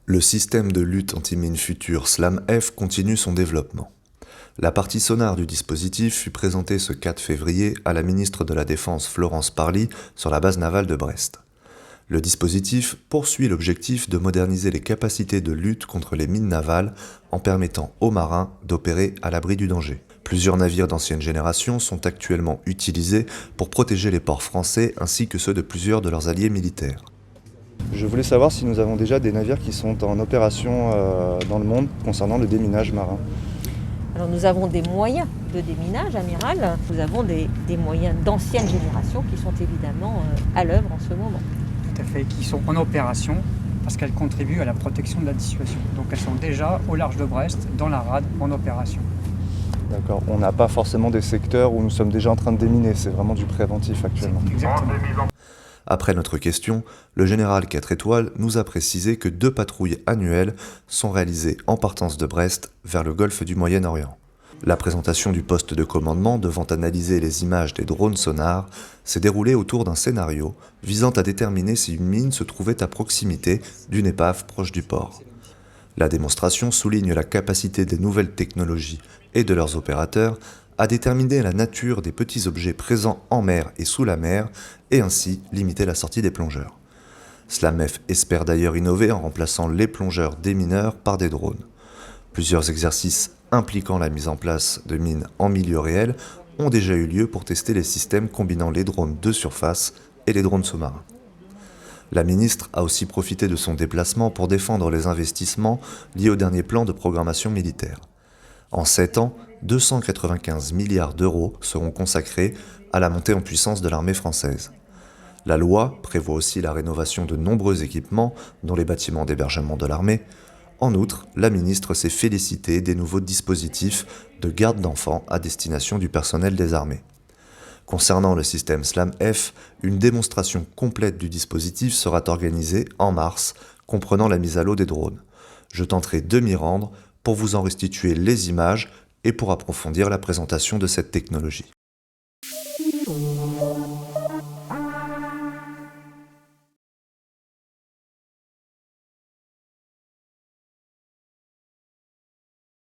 Le système de lutte anti-mine future SLAM-F continue son développement. La partie sonar du dispositif fut présentée ce 4 février à la ministre de la Défense Florence Parly sur la base navale de Brest. Le dispositif poursuit l'objectif de moderniser les capacités de lutte contre les mines navales en permettant aux marins d'opérer à l'abri du danger. Plusieurs navires d'ancienne génération sont actuellement utilisés pour protéger les ports français ainsi que ceux de plusieurs de leurs alliés militaires. Je voulais savoir si nous avons déjà des navires qui sont en opération dans le monde concernant le déminage marin. Alors nous avons des moyens de déminage, amiral. Nous avons des moyens d'ancienne génération qui sont évidemment à l'œuvre en ce moment. Tout à fait, qui sont en opération parce qu'elles contribuent à la protection de la dissuasion. Donc elles sont déjà au large de Brest, dans la rade, en opération. D'accord, on n'a pas forcément des secteurs où nous sommes déjà en train de déminer, c'est vraiment du préventif actuellement. Exactement. Après notre question, le général 4 étoiles nous a précisé que 2 patrouilles annuelles sont réalisées en partance de Brest vers le golfe du Moyen-Orient. La présentation du poste de commandement devant analyser les images des drones sonars s'est déroulée autour d'un scénario visant à déterminer si une mine se trouvait à proximité d'une épave proche du port. La démonstration souligne la capacité des nouvelles technologies et de leurs opérateurs à déterminer la nature des petits objets présents en mer et sous la mer et ainsi limiter la sortie des plongeurs. SLAM-F espère d'ailleurs innover en remplaçant les plongeurs démineurs par des drones. Plusieurs exercices impliquant la mise en place de mines en milieu réel ont déjà eu lieu pour tester les systèmes combinant les drones de surface et les drones sous-marins. La ministre a aussi profité de son déplacement pour défendre les investissements liés au dernier plan de programmation militaire. En 7 ans, 295 milliards d'euros seront consacrés à la montée en puissance de l'armée française. La loi prévoit aussi la rénovation de nombreux équipements, dont les bâtiments d'hébergement de l'armée. En outre, la ministre s'est félicitée des nouveaux dispositifs de garde d'enfants à destination du personnel des armées. Concernant le système SLAM-F, une démonstration complète du dispositif sera organisée en mars, comprenant la mise à l'eau des drones. Je tenterai de m'y rendre pour vous en restituer les images et pour approfondir la présentation de cette technologie.